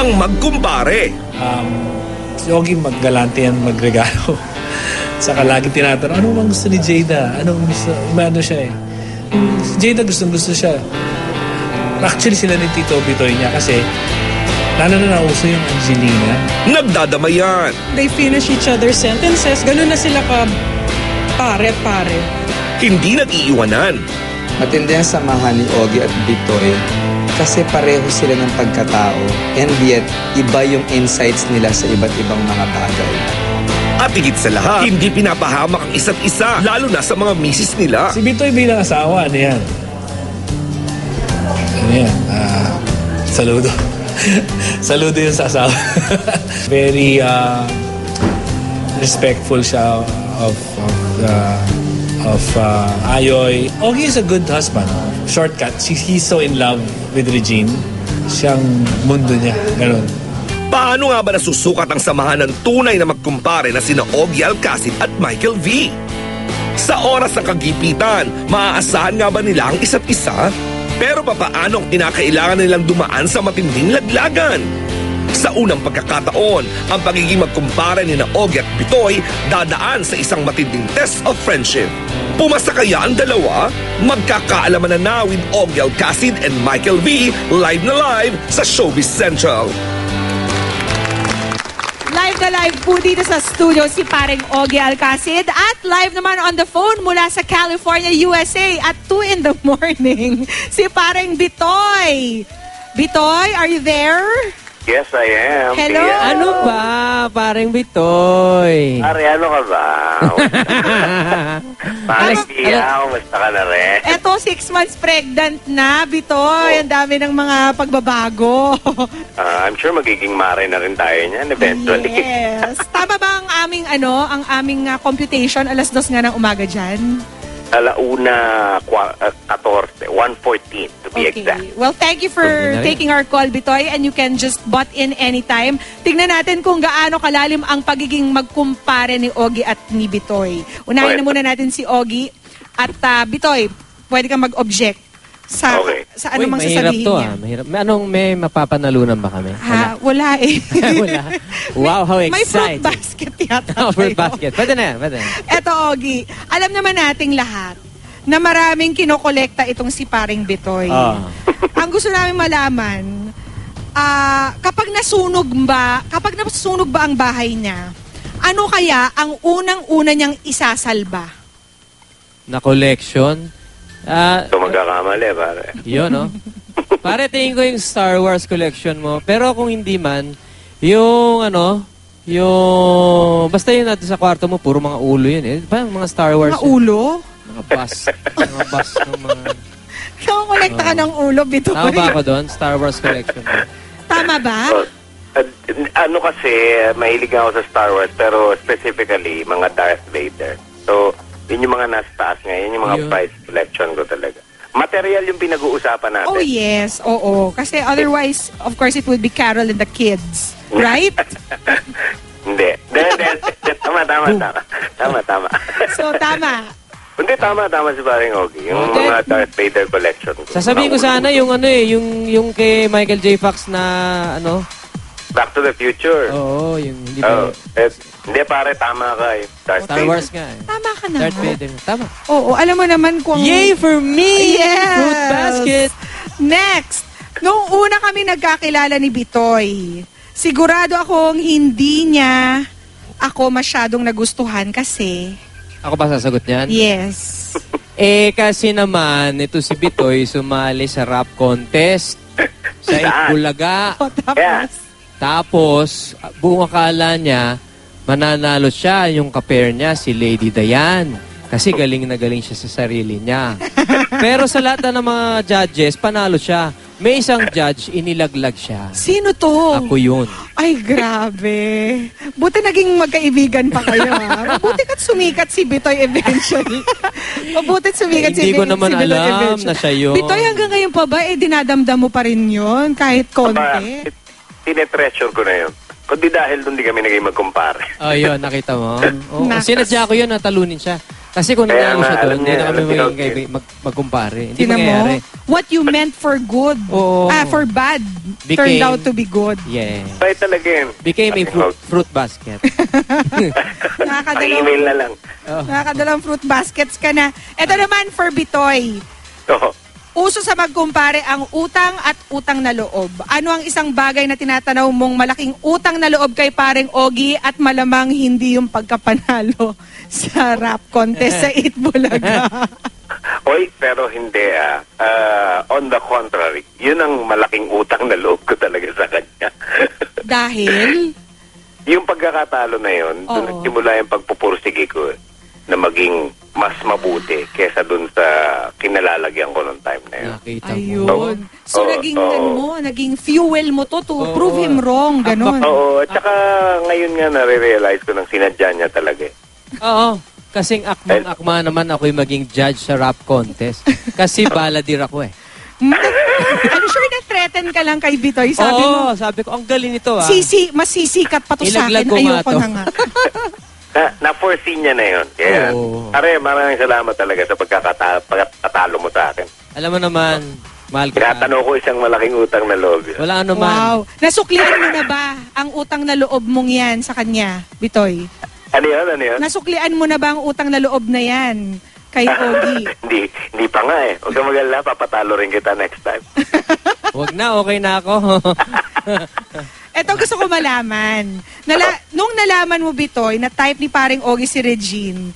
ang magkumpare. Si Ogie maggalante yan magregalo. Saka lagi tinatanong, ano bang gusto ni Jada? Ano siya eh. Si Jada gusto siya. Actually sila ni Tito Bitoy niya kasi lalo na nauso yung Angelina. Nagdadamayan. They finish each other's sentences. Ganun na sila ka pare. Hindi nag-iiwanan. Matindi ang samahan ni Ogie at Bitoy kasi pareho sila ng pagkatao and yet iba yung insights nila sa iba't ibang mga bagay. At higit sa lahat, hindi pinapahamak ang isa't isa, lalo na sa mga misis nila. Si Bitoy bilang asawa, ano yan? Saludo. Saludo yun sa asawa. Very respectful siya of Ayoy. Ogie is a good husband. Shortcut. He's so in love with Regine. Siyang mundo niya. Ganun. Paano nga ba nasusukat ang samahan ng tunay na magkumpare na sina Ogie Alcacid at Michael V? Sa oras ng kagipitan, maaasahan nga ba nila ang isa't isa? Pero paano ang kinakailangan nilang dumaan sa matinding laglagan? Sa unang pagkakataon, ang pagiging magkumpare ni na Ogie at Bitoy dadaan sa isang matinding test of friendship. Pumasa kaya ang dalawa? Magkakaalaman na with Ogie Alcacid and Michael V live na live sa Showbiz Central. Live na live po dito sa studio si paring Ogie Alcacid at live naman on the phone mula sa California, USA at 2 in the morning si paring Bitoy. Bitoy, are you there? Yes, I am. Hello. Yeah. Ano ba, parang Bitoy? Pare, ano ka ba? Parang Pia, basta ka na rin. Eto, 6 months pregnant na, Bitoy. Ang dami ng mga pagbabago. I'm sure magiging mare na rin tayo niyan eventually. Yes. Tama ba ang aming computation? 2:00 nga ng umaga dyan? Alauna 14, 1:14 to be exact. Well, thank you for taking our call, Bitoy, and you can just butt in anytime. Tignan natin kung gaano kalalim ang pagiging magkumpare ni Ogie at ni Bitoy. Unahin na muna natin si Ogie at Bitoy, pwede kang mag-object sa anumang sasabihin niya. Mahirap. May mapapanalunan ba kami? Wala eh. Wala. Wow, how exciting. May fruit basket yata. Fruit basket. Pwede na yan. Eto, Ogie, alam naman nating lahat na maraming kinokolekta itong si paring Bitoy. Ang gusto namin malaman, kapag nasunog ba ang bahay niya, ano kaya ang unang-una niyang isasalba? Na collection? So magkakamali, pare. Yun, no? Pare, tingin ko yung Star Wars collection mo. Pero kung hindi man, yung basta yun natin sa kwarto mo, puro mga ulo yun eh. Mga Star Wars. Mga ulo? Mga bus. Mga bus ng mga... Kinokolekta ka ng ulo, Bitoy. Tama ba ako doon? Star Wars collection mo. Tama ba? Ano kasi, mahilig ako sa Star Wars, pero specifically, mga Darth Vader. So, yun yung mga nasa taas ngayon, yung mga prize collection ko talaga. Material yung pinag-uusapan natin. Oh yes, oo. Kasi otherwise, of course, it would be Carol and the Kids. Right? Hindi. Tama. So, tama. Hindi, tama si paring Ogie. Yung mga Darth Vader collection ko. Sasabihin ko sana yung yung kay Michael J. Fox na Back to the Future. Oo, yung hindi ba... Hindi, pare, tama ka eh. Star Wars nga eh. Tama ka na. Darth Vader. Tama. Oo, alam mo naman kung... Yay for me! Yes! Fruit basket! Next! Noong una kami nagkakilala ni Bitoy, sigurado akong hindi niya ako masyadong nagustuhan kasi... Ako ba sasagot niyan? Yes. Kasi naman, ito si Bitoy sumali sa rap contest sa Itbulaga. Tapos, buong akala niya, mananalo siya, yung ka-pair niya, si Lady Diane. Kasi galing na galing siya sa sarili niya. Pero sa lahat ng mga judges, panalo siya. May isang judge, inilaglag siya. Sino to? Ako yun. Ay, grabe. Buti naging magkaibigan pa kayo, ha? Mabuti ka't sumikat si Bitoy eventually. Mabuti sumikat si Bitoy. Hindi ko naman alam na siya yun. Bitoy, hanggang ngayon pa ba, dinadamdam mo pa rin yun? Kahit konti? Tinetreasure ko na yun. Kundi dahil doon di kami naging magkumpare. Yun, nakita mo. Sinadya ko yun, natalunin siya. Kasi kung Kaya nanalo nga, siya doon, alam hindi niya, na kami alam niya, magiging magkumpare. Hindi Tinan mo, mangyayari. what you meant for good, Oo. for bad, Became- turned out to be good. Yeah. Right talaga yun. Became a fruit basket. Pa-email na lang. Nakakadalawang fruit baskets ka na. Ito naman for Bitoy. Oo. Uso sa magkumpare ang utang at utang na loob. Ano ang isang bagay na tinatanaw mong malaking utang na loob kay paring Ogie at malamang hindi yung pagkapanalo sa rap contest sa Eat Bulaga? Oy, pero hindi on the contrary, yun ang malaking utang na loob ko talaga sa kanya. Dahil? Yung pagkakatalo na yun, doon Oo. nagsimula yung pagpupursige ko na maging mas mabuti kesa doon sa kinalalagyan ko noong time na yun. Nakita mo. Ayun. So, Oo, naging, oo. naging fuel mo to Oo. prove him wrong. Ganon. Oo, at saka ngayon nga nare-realize ko nang sinadya niya talaga. Oo. Kasing akma naman ako'y maging judge sa rap contest. Kasi baladir ako eh. I'm sure na-threaten ka lang kay Bitoy. Sabi mo, Sabi ko, ang galing nito ah. mas sisikat pa to sa Ilaglag akin. ko nga Ayoko to. na nga. Na-foresee niya na yun. Kaya, Oo. Are, maraming salamat talaga sa pagkakatalo mo sa akin. Alam mo naman, mahal ka. Tinatanong ko isang malaking utang na loob. Wala ano man. Wow. Nasuklian mo na ba ang utang na loob mong yan sa kanya, Bitoy? Ano yun? Ano yun? Nasuklian mo na ba ang utang na loob na yan kay Ogie? hindi pa nga eh. Huwag kang mag-alala, papatalo rin kita next time. Huwag na, okay na ako. Eto gusto ko malaman. Nung nalaman mo, Bitoy, na type ni paring Ogie si Regine,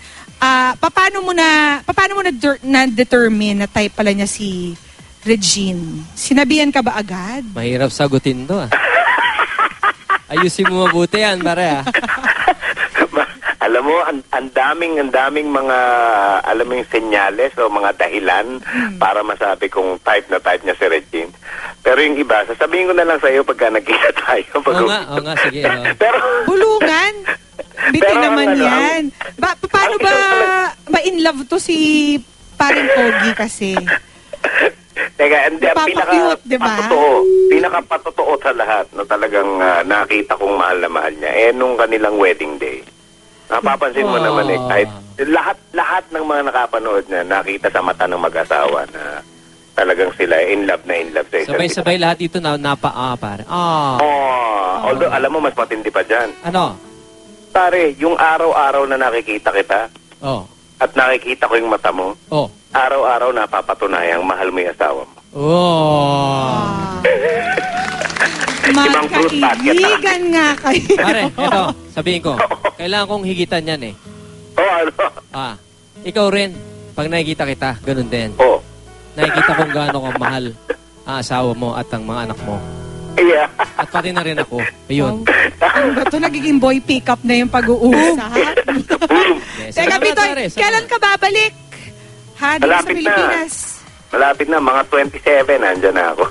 paano mo na-determine na type pala niya si Regine? Sinabihan ka ba agad? Mahirap sagutin to ah. Ayusin mo mabuti yan, pare ah. Alam mo, ang daming mga, alam mo yung senyales o mga dahilan para masabi kung type na type niya si Regine. Pero yung iba, sasabihin ko na lang sa iyo pagka nagkita tayo. Oo nga, sige. Oh. Pero, Bulungan? Bitoy Pero naman ano, yan. Paano ba ma-in love to si paring Ogie kasi? teka, hindi, ang Napapa-cute, diba? pinaka-patotoo sa lahat na talagang nakita kong mahal na mahal niya, nung kanilang wedding day. Napapansin mo naman kahit lahat ng mga nakapanood niya, nakita sa mata ng mag-asawa na talagang sila in love sa isa't isa. Sabay-sabay lahat dito pare. Although, alam mo, mas matindi pa dyan. Ano? Pare, yung araw-araw na nakikita kita Oh. at nakikita ko yung mata mo, Oh. araw-araw napapatunayang mahal mo yung asawa mo. Oh. Ibang fruit basket, Magkaibigan nga kayo. Pare, eto, sabihin ko. Kailangan kong higitan yan eh. Ano? Ikaw rin, pag nakikita kita, ganun din. Nakikita kong gaano kang mahal ang asawa mo at ang mga anak mo. Yeah. At pati na rin ako. Ayun. Ito nagiging boy pick-up na yung pag-uusap. Yes. Teka, Salamat, Bitoy, pare. kailan ka babalik? Dito sa Malapit na. Pilipinas. Malapit na, mga 27, nandyan na ako.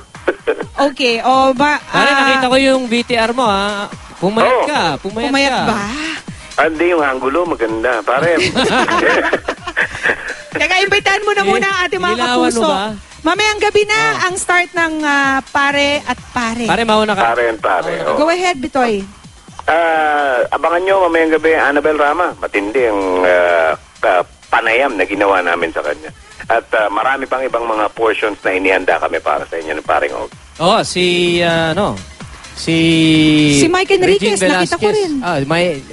Okay, Pare, nakita ko yung VTR mo ha. Pumayat ka. Pumayat ba? Hindi, yung angulo, maganda. Pare. Teka, imbitahan mo na muna ang ating mga Nilawan mo kapuso. ba? Mamayang gabi na ang start ng Pare at Pare. Pare, mauna ka. Pare. Go ahead, Bitoy. Abangan nyo mamayang gabi, Annabel Rama. Matindi ang panayam na ginawa namin sa kanya. At marami pang ibang mga portions na inihanda kami para sa inyo ng paring Og. Si Mike Enriquez, Regine nakita ko rin.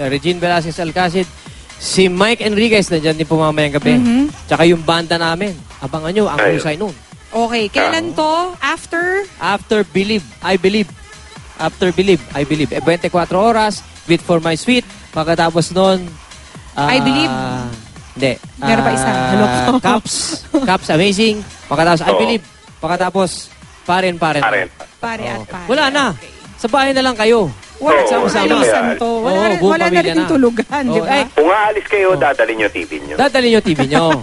Regine Velasquez Alcacid. Si Mike Enriquez, nandyan din po mamayang gabi. Tsaka yung banda namin. Abangan nyo, ang husay nun. Okay, kailan to? After Believe, I Believe. After Believe, I Believe. 24 oras, Wait for My Sweet. Pagkatapos nun, I Believe. Hindi. Meron pa isa. Caps Amazing. Pagkatapos, I Believe. Pagkatapos, Pare. Pare at Pare. Wala na. Sa bahay na lang kayo. Wala Sama-sama. alisan to. Wala na rin yung tulugan, di ba? Kung aalis kayo, dadalhin nyo TV nyo. Dadali nyo TV nyo.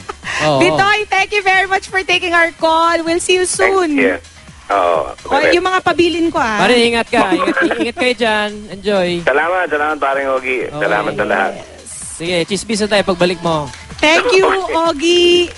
Bitoy, thank you very much for taking our call. We'll see you soon. Yeah. Yung mga pabilin ko Pare, ingat ka. Ingat kayo dyan. Enjoy. Salamat paring Ogie. Salamat sa lahat. Sige, chismis na tayo pagbalik mo. Thank you, Ogie.